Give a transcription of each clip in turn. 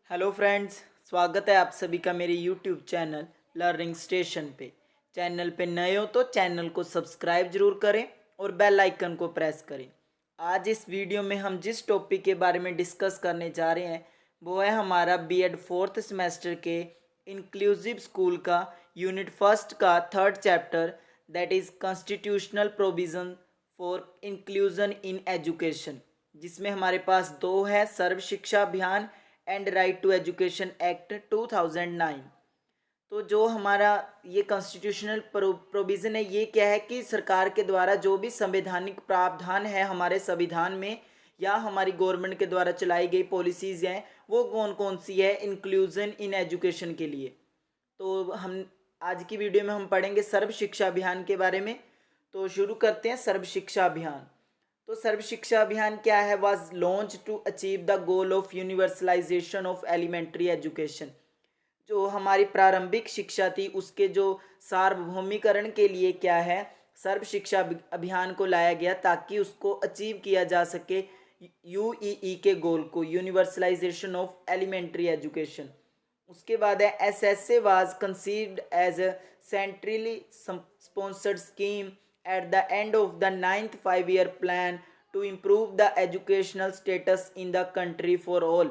Hello friends, स्वागत है आप सभी का मेरे यूट्यूब चैनल लर्निंग स्टेशन पे। चैनल पे नए हो तो चैनल को सब्सक्राइब जरूर करें और बेल आइकन को प्रेस करें। आज इस वीडियो में हम जिस टॉपिक के बारे में डिस्कस करने जा रहे हैं वो है हमारा बीएड फोर्थ सेमेस्टर के इंक्लूसिव स्कूल का यूनिट फर्स्ट का third chapter, that is constitutional provision for inclusion in education, जिसमें हमारे पास दो है, Sarva Shiksha Abhiyan and right to education act 2009। तो जो हमारा ये कॉन्स्टिट्यूशनल प्रोविज़न है, ये क्या है कि सरकार के द्वारा जो भी संवैधानिक प्रावधान है हमारे संविधान में या हमारी गवर्नमेंट के द्वारा चलाई गई पॉलिसीज़ हैं, वो कौन कौन सी है इंक्लूजन इन एजुकेशन के लिए। तो हम आज की वीडियो में हम पढ़ेंगे सर्व शिक्षा अभियान के बारे में। तो शुरू करते हैं सर्व शिक्षा अभियान। तो सर्व शिक्षा अभियान क्या है? Was launch to achieve the goal of universalization of elementary education. जो हमारी प्रारंभिक शिक्षा थी उसके जो सार्वभौमिकरण के लिए क्या है, सर्व शिक्षा अभियान को लाया गया ताकि उसको अचीव किया जा सके यूईई के गोल को, यूनिवर्सलाइजेशन ऑफ एलिमेंट्री एजुकेशन। उसके बाद है SSA was conceived as a centrally sponsored scheme at the end of the ninth 5-year plan to improve the educational status in the country for all।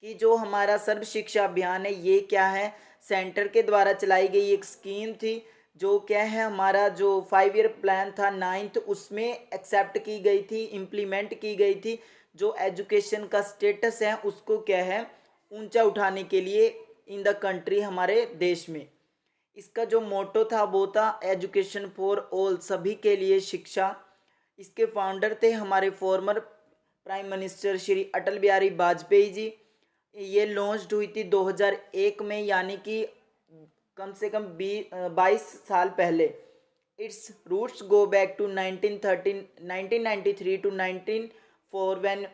कि जो हमारा सर्व शिक्षा अभियान है ये क्या है, सेंटर के द्वारा चलाई गई एक स्कीम थी जो क्या है हमारा जो 5-year प्लान था नाइन्थ, उसमें एक्सेप्ट की गई थी, इम्प्लीमेंट की गई थी। जो एजुकेशन का स्टेटस है उसको क्या है ऊंचा उठाने के लिए इन द कंट्री, हमारे देश में। इसका जो मोटो था वो था एजुकेशन फॉर ऑल, सभी के लिए शिक्षा। इसके फाउंडर थे हमारे former prime minister Shri Atal Bihari Vajpayee ji. ये लॉन्च हुई थी 2001 में, यानी कि कम से कम 22 साल पहले। Its roots go back to 1993 to 1904 when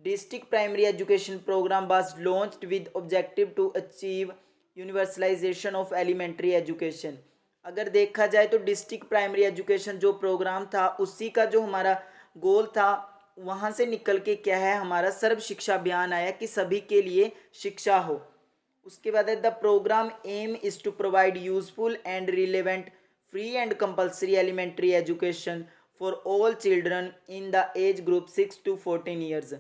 district primary education programme was launched with objective to achieve universalization of elementary education. अगर देखा जाए तो डिस्ट्रिक्ट प्राइमरी एजुकेशन जो प्रोग्राम था उसी का जो हमारा गोल था, वहाँ से निकल के क्या है हमारा सर्व शिक्षा अभियान आया कि सभी के लिए शिक्षा हो। उसके बाद है the programme aim is to provide useful and relevant free and compulsory elementary education for all children in the age group 6 to 14 years.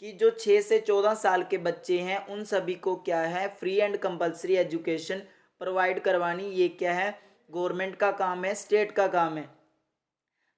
कि जो 6 से 14 साल के बच्चे हैं उन सभी को क्या है free and compulsory education provide करवानी। ये क्या है गवर्नमेंट का काम है, स्टेट का काम है।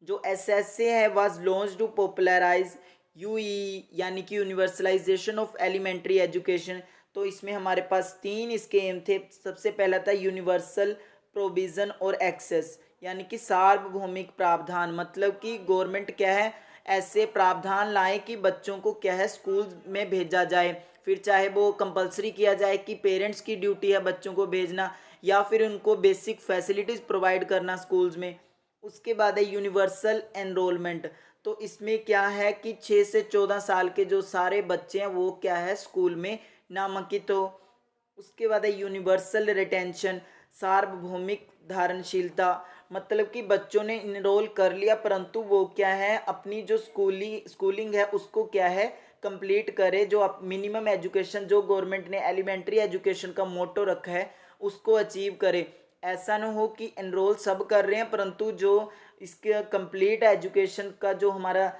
जो एसएसए है was launch to popularize UE, यानी कि यूनिवर्सलाइजेशन ऑफ एलिमेंट्री एजुकेशन। तो इसमें हमारे पास 3 इसके एम थे। सबसे पहला था यूनिवर्सल प्रोविज़न और एक्सेस, यानी कि सार्वभौमिक प्रावधान, मतलब कि गवर्नमेंट क्या है ऐसे प्रावधान लाए कि बच्चों को क्या है स्कूल में भेजा जाए। फिर चाहे वो कंपलसरी किया जाए कि पेरेंट्स की ड्यूटी है बच्चों को भेजना, या फिर उनको बेसिक फैसिलिटीज़ प्रोवाइड करना स्कूल्स में। उसके बाद है यूनिवर्सल एनरोलमेंट। तो इसमें क्या है कि 6 से 14 साल के जो सारे बच्चे हैं वो क्या है स्कूल में नामांकित हो। उसके बाद है यूनिवर्सल रिटेंशन, सार्वभौमिक धारणशीलता, मतलब कि बच्चों ने इनरोल कर लिया परंतु वो क्या है अपनी जो स्कूलिंग है उसको क्या है कंप्लीट करे। जो मिनिमम एजुकेशन जो गवर्नमेंट ने एलिमेंट्री एजुकेशन का मोटो रखा है उसको अचीव करे। ऐसा ना हो कि एनरोल सब कर रहे हैं परंतु जो इसके कंप्लीट एजुकेशन का जो हमारा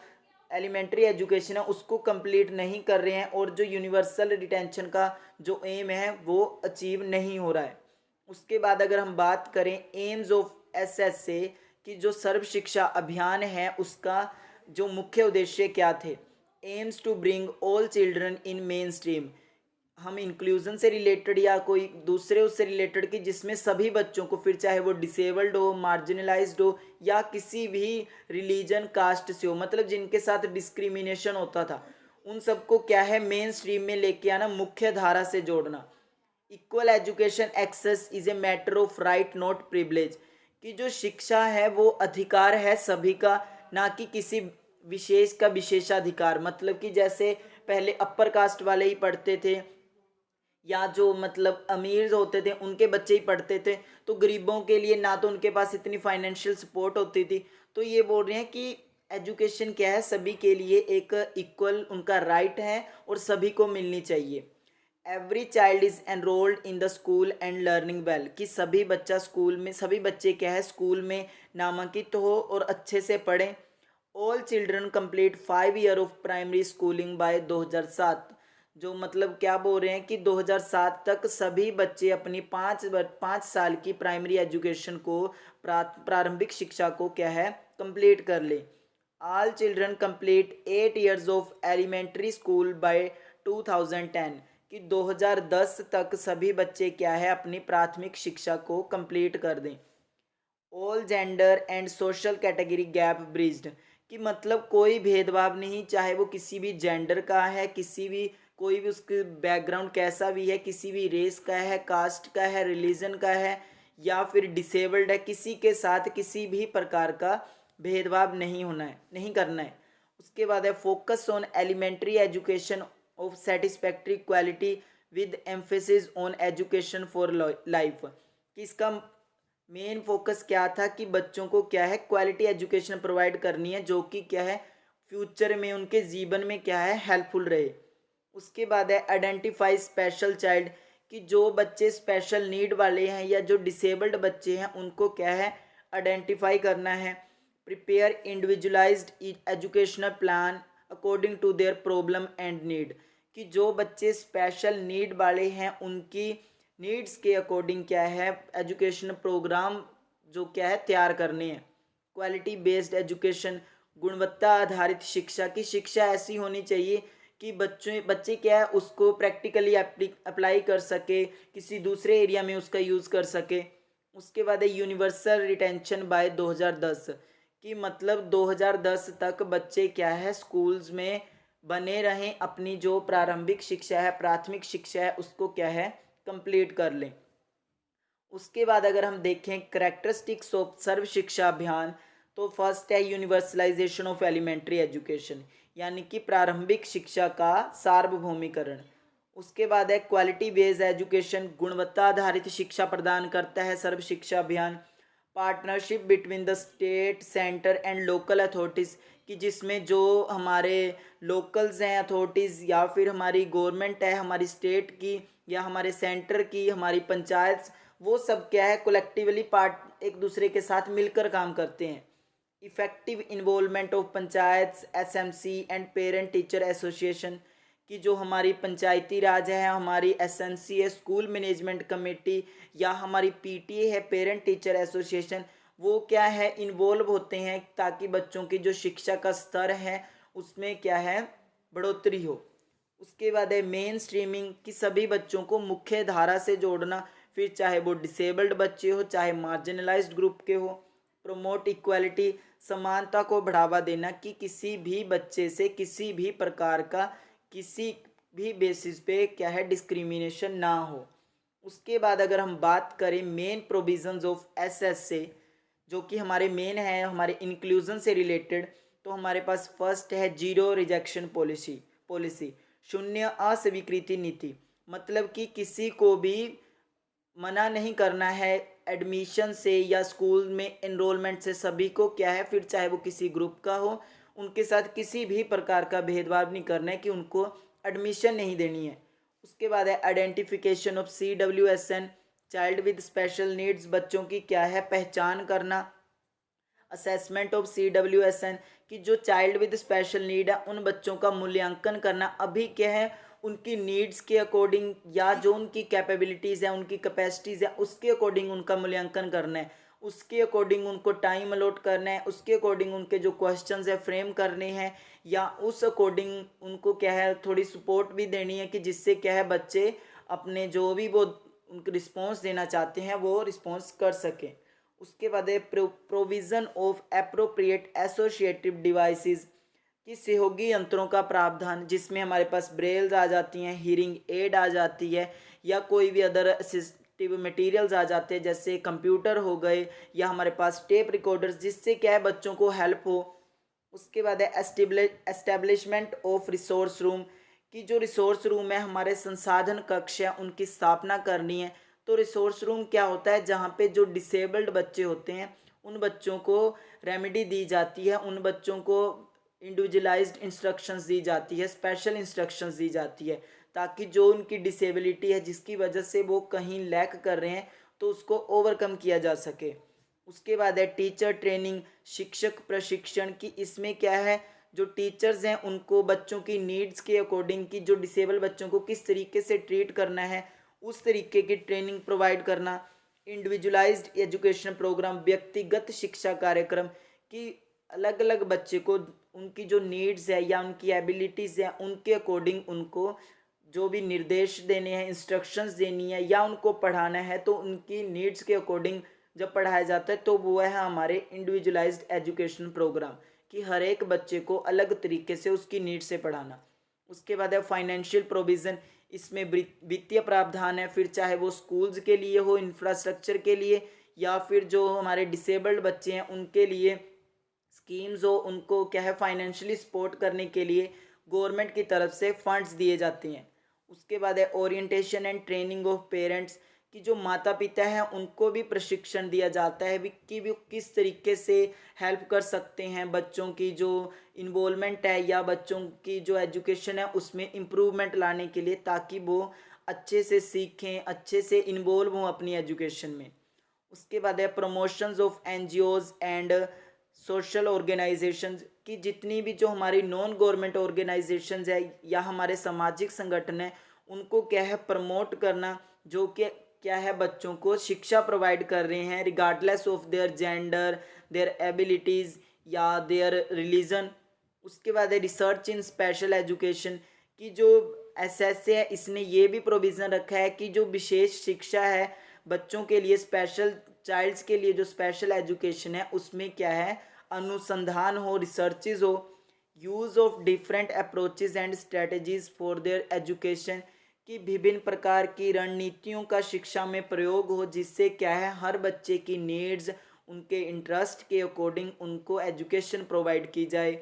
एलिमेंट्री एजुकेशन है उसको कंप्लीट नहीं कर रहे हैं और जो यूनिवर्सल रिटेंशन का जो एम है वो अचीव नहीं हो रहा है। उसके बाद अगर हम बात करें एम्स ऑफ एसएसए की जो सर्व शिक्षा अभियान है उसका जो मुख्य उद्देश्य क्या थे, aims to bring all children in mainstream. हम इंक्लूजन से रिलेटेड या कोई दूसरे उससे रिलेटेड कि जिसमें सभी बच्चों को, फिर चाहे वो डिसेबल्ड हो, मार्जिनलाइज्ड हो या किसी भी रिलीजन कास्ट से हो, मतलब जिनके साथ डिस्क्रिमिनेशन होता था, उन सबको क्या है मेन स्ट्रीम में लेके आना, मुख्य धारा से जोड़ना। Equal education access is a matter of right not privilege. कि जो शिक्षा है वो अधिकार है सभी का, ना कि किसी विशेष का विशेषाधिकार। मतलब कि जैसे पहले अपर कास्ट वाले ही पढ़ते थे या जो मतलब अमीर होते थे उनके बच्चे ही पढ़ते थे, तो गरीबों के लिए ना तो उनके पास इतनी फाइनेंशियल सपोर्ट होती थी। तो ये बोल रहे हैं कि एजुकेशन क्या है सभी के लिए एक इक्वल उनका राइट है और सभी को मिलनी चाहिए। Every child is enrolled in the school and learning well, कि सभी बच्चा स्कूल में, सभी बच्चे क्या है स्कूल में नामांकित हो और अच्छे से पढ़ें। All children complete 5 year of primary schooling by 2007, जो मतलब क्या बोल रहे हैं कि 2007 तक सभी बच्चे अपनी 5 साल की प्राइमरी एजुकेशन को, प्रारंभिक शिक्षा को क्या है कंप्लीट कर ले। All children complete 8 years of elementary school by 2010, कि 2010 तक सभी बच्चे क्या है अपनी प्राथमिक शिक्षा को कंप्लीट कर दें। All gender and social category gap bridged, कि मतलब कोई भेदभाव नहीं, चाहे वो किसी भी जेंडर का है, किसी भी कोई भी उसके बैकग्राउंड कैसा भी है, किसी भी रेस का है, कास्ट का है, रिलीजन का है, या फिर डिसेबल्ड है, किसी के साथ किसी भी प्रकार का भेदभाव नहीं होना है, नहीं करना है। उसके बाद है focus on elementary education of satisfactory quality with emphasis on education for life, कि इसका मेन फोकस क्या था कि बच्चों को क्या है क्वालिटी एजुकेशन प्रोवाइड करनी है, जो कि क्या है फ्यूचर में उनके जीवन में क्या है हेल्पफुल रहे। उसके बाद है आइडेंटिफाई स्पेशल चाइल्ड, कि जो बच्चे स्पेशल नीड वाले हैं या जो डिसेबल्ड बच्चे हैं उनको क्या है आइडेंटिफाई करना है। Prepare individualized educational plan according to their problem and need, कि जो बच्चे स्पेशल नीड वाले हैं उनकी नीड्स के अकॉर्डिंग क्या है एजुकेशन प्रोग्राम जो क्या है तैयार करने हैं। क्वालिटी बेस्ड एजुकेशन, गुणवत्ता आधारित शिक्षा, की शिक्षा ऐसी होनी चाहिए कि बच्चे क्या है उसको प्रैक्टिकली अप्लाई कर सके, किसी दूसरे एरिया में उसका यूज़ कर सके। उसके बाद है यूनिवर्सल रिटेंशन बाय 2010, कि मतलब 2010 तक बच्चे क्या है स्कूल्स में बने रहें, अपनी जो प्रारंभिक शिक्षा है, प्राथमिक शिक्षा है उसको क्या है कंप्लीट कर लें। उसके बाद अगर हम देखें करेक्टरिस्टिक्स ऑफ सर्व शिक्षा अभियान, तो फर्स्ट है यूनिवर्सलाइजेशन ऑफ एलिमेंट्री एजुकेशन, यानी कि प्रारंभिक शिक्षा का सार्वभौमिकरण। उसके बाद है क्वालिटी बेस्ड एजुकेशन, गुणवत्ता आधारित शिक्षा प्रदान करता है सर्व शिक्षा अभियान। Partnership between the state centre and local authorities, कि जिसमें जो हमारे लोकल्स हैं अथॉरिटीज़ या फिर हमारी गवर्नमेंट है हमारी स्टेट की या हमारे सेंटर की, हमारी पंचायत, वो सब क्या है कोलेक्टिवली पार्ट एक दूसरे के साथ मिलकर काम करते हैं। Effective involvement of panchayat SMC and parent teacher association, कि जो हमारी पंचायती राज है, हमारी एसएनसी है स्कूल मैनेजमेंट कमेटी, या हमारी पीटीए है पेरेंट टीचर एसोसिएशन, वो क्या है इन्वॉल्व होते हैं ताकि बच्चों की जो शिक्षा का स्तर है उसमें क्या है बढ़ोतरी हो। उसके बाद है मेन स्ट्रीमिंग, कि सभी बच्चों को मुख्य धारा से जोड़ना, फिर चाहे वो डिसेबल्ड बच्चे हो चाहे मार्जिनलाइज्ड ग्रुप के हो। प्रोमोट इक्वालिटी, समानता को बढ़ावा देना, कि किसी भी बच्चे से किसी भी प्रकार का किसी भी बेसिस पे क्या है डिस्क्रिमिनेशन ना हो। उसके बाद अगर हम बात करें मेन प्रोविजंस ऑफ एसएस से, जो कि हमारे मेन है हमारे इंक्लूजन से रिलेटेड, तो हमारे पास फर्स्ट है जीरो रिजेक्शन पॉलिसी, शून्य अस्वीकृति नीति, मतलब कि किसी को भी मना नहीं करना है एडमिशन से या स्कूल में एनरोलमेंट से, सभी को क्या है फिर चाहे वो किसी ग्रुप का हो उनके साथ किसी भी प्रकार का भेदभाव नहीं करना है कि उनको एडमिशन नहीं देनी है। उसके बाद है identification of CWSN child with special needs, बच्चों की क्या है पहचान करना। असेसमेंट ऑफ CWSN, कि जो चाइल्ड विद स्पेशल नीड है उन बच्चों का मूल्यांकन करना, अभी क्या है उनकी नीड्स के अकॉर्डिंग या जो उनकी कैपेबिलिटीज़ है उनकी कैपेसिटीज़ है उसके अकॉर्डिंग उनका मूल्यांकन करना है, उसके अकॉर्डिंग उनको टाइम अलॉट करना है, उसके अकॉर्डिंग उनके जो क्वेश्चंस है फ्रेम करने हैं, या उस अकॉर्डिंग उनको क्या है थोड़ी सपोर्ट भी देनी है कि जिससे क्या है बच्चे अपने जो भी वो उनको रिस्पॉन्स देना चाहते हैं वो रिस्पॉन्स कर सकें। उसके बाद है provision of appropriate associative devices, कि सहयोगी यंत्रों का प्रावधान, जिसमें हमारे पास ब्रेल्स आ जाती हैं, हीरिंग एड आ जाती है, या कोई भी अदर असिस्टिव मटेरियल्स आ जाते हैं जैसे कंप्यूटर हो गए या हमारे पास टेप रिकॉर्डर्स, जिससे क्या है बच्चों को हेल्प हो। उसके बाद है एस्टेब्लिशमेंट ऑफ रिसोर्स रूम, कि जो रिसोर्स रूम है हमारे संसाधन कक्ष है उनकी स्थापना करनी है। तो रिसोर्स रूम क्या होता है जहाँ पे जो डिसेबल्ड बच्चे होते हैं उन बच्चों को रेमेडी दी जाती है, उन बच्चों को इंडिविजुअलाइज्ड इंस्ट्रक्शंस दी जाती है, स्पेशल इंस्ट्रक्शंस दी जाती है, ताकि जो उनकी डिसेबिलिटी है जिसकी वजह से वो कहीं लैक कर रहे हैं तो उसको ओवरकम किया जा सके। उसके बाद है टीचर ट्रेनिंग, शिक्षक प्रशिक्षण, की इसमें क्या है, जो टीचर्स हैं उनको बच्चों की नीड्स के अकॉर्डिंग कि जो डिसेबल बच्चों को किस तरीके से ट्रीट करना है उस तरीके की ट्रेनिंग प्रोवाइड करना। इंडिविजुअलाइज्ड एजुकेशन प्रोग्राम, व्यक्तिगत शिक्षा कार्यक्रम, कि अलग अलग बच्चे को उनकी जो नीड्स है या उनकी एबिलिटीज़ है उनके अकॉर्डिंग उनको जो भी निर्देश देने हैं, इंस्ट्रक्शंस देनी है या उनको पढ़ाना है तो उनकी नीड्स के अकॉर्डिंग जब पढ़ाया जाता है तो वो है हमारे इंडिविजुअलाइज्ड एजुकेशन प्रोग्राम, कि हर एक बच्चे को अलग तरीके से उसकी नीड से पढ़ाना। उसके बाद है फाइनेंशियल प्रोविज़न, इसमें वित्तीय प्रावधान है, फिर चाहे वो स्कूल्स के लिए हो, इंफ्रास्ट्रक्चर के लिए, या फिर जो हमारे डिसेबल्ड बच्चे हैं उनके लिए स्कीम्स हो, उनको क्या है फाइनेंशियली सपोर्ट करने के लिए गवर्नमेंट की तरफ से फंड्स दिए जाते हैं। उसके बाद है orientation and training of parents, कि जो माता पिता हैं उनको भी प्रशिक्षण दिया जाता है कि वो किस तरीके से हेल्प कर सकते हैं बच्चों की जो इन्वॉल्वमेंट है या बच्चों की जो एजुकेशन है उसमें इम्प्रूवमेंट लाने के लिए, ताकि वो अच्छे से सीखें, अच्छे से इन्वॉल्व हों अपनी एजुकेशन में। उसके बाद है promotions of NGOs and social organisations, की जितनी भी जो हमारी नॉन गवर्नमेंट ऑर्गेनाइजेशंस है या हमारे सामाजिक संगठन है उनको क्या है प्रमोट करना, जो कि क्या है बच्चों को शिक्षा प्रोवाइड कर रहे हैं regardless of their gender, their abilities या देयर रिलीजन। उसके बाद है रिसर्च इन स्पेशल एजुकेशन, की जो एसएसए है इसने ये भी प्रोविज़न रखा है कि जो विशेष शिक्षा है बच्चों के लिए, स्पेशल चाइल्ड्स के लिए जो स्पेशल एजुकेशन है उसमें क्या है अनुसंधान हो, रिसर्चेज हो, use of different approaches and strategies for their education, की विभिन्न प्रकार की रणनीतियों का शिक्षा में प्रयोग हो जिससे क्या है हर बच्चे की नीड्स, उनके इंटरेस्ट के अकॉर्डिंग उनको एजुकेशन प्रोवाइड की जाए।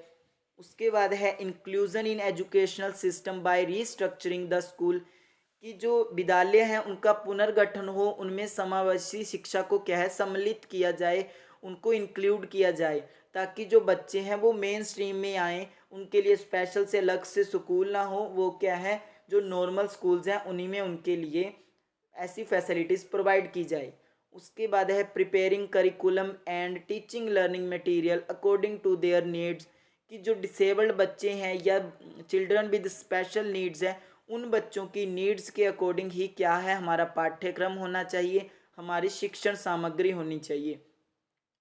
उसके बाद है inclusion in educational system by restructuring the school, कि जो विद्यालय हैं उनका पुनर्गठन हो, उनमें समावेशी शिक्षा को क्या है सम्मिलित किया जाए, उनको इंक्लूड किया जाए, ताकि जो बच्चे हैं वो मेन स्ट्रीम में आएँ, उनके लिए स्पेशल से अलग से स्कूल ना हो, वो क्या है जो नॉर्मल स्कूल्स हैं उन्हीं में उनके लिए ऐसी फैसिलिटीज़ प्रोवाइड की जाए। उसके बाद है preparing curriculum and teaching learning material according to their needs, कि जो डिसेबल्ड बच्चे हैं या चिल्ड्रन विद स्पेशल नीड्स हैं उन बच्चों की नीड्स के अकॉर्डिंग ही क्या है हमारा पाठ्यक्रम होना चाहिए, हमारी शिक्षण सामग्री होनी चाहिए।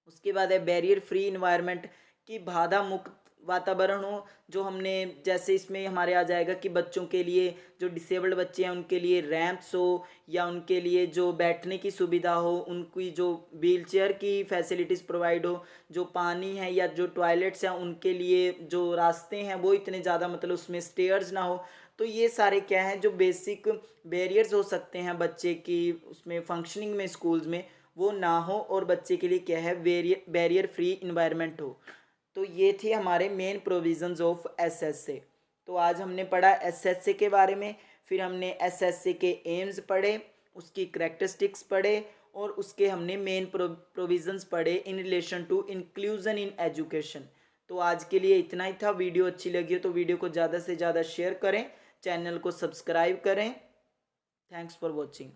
उसके बाद है बैरियर फ्री इन्वायरमेंट, की बाधा मुक्त वातावरण हो, जो हमने जैसे इसमें हमारे आ जाएगा कि बच्चों के लिए जो डिसेबल्ड बच्चे हैं उनके लिए रैंप्स हो या उनके लिए जो बैठने की सुविधा हो, उनकी जो व्हील चेयर की फैसिलिटीज़ प्रोवाइड हो, जो पानी है या जो टॉयलेट्स हैं उनके लिए जो रास्ते हैं वो इतने ज़्यादा मतलब उसमें स्टेयर्स ना हो। तो ये सारे क्या हैं जो बेसिक बैरियर्स हो सकते हैं बच्चे की उसमें फंक्शनिंग में स्कूल्स में, वो ना हो और बच्चे के लिए क्या है बैरियर फ्री इन्वायरमेंट हो। तो ये थे हमारे मेन प्रोविजंस ऑफ एसएसए। तो आज हमने पढ़ा एसएसए के बारे में, फिर हमने एसएसए के एम्स पढ़े, उसकी करैक्टरिस्टिक्स पढ़े और उसके हमने मेन प्रोविजंस पढ़े in relation to inclusion in education. तो आज के लिए इतना ही था। वीडियो अच्छी लगी हो तो वीडियो को ज़्यादा से ज़्यादा शेयर करें, चैनल को सब्सक्राइब करें। Thanks for watching.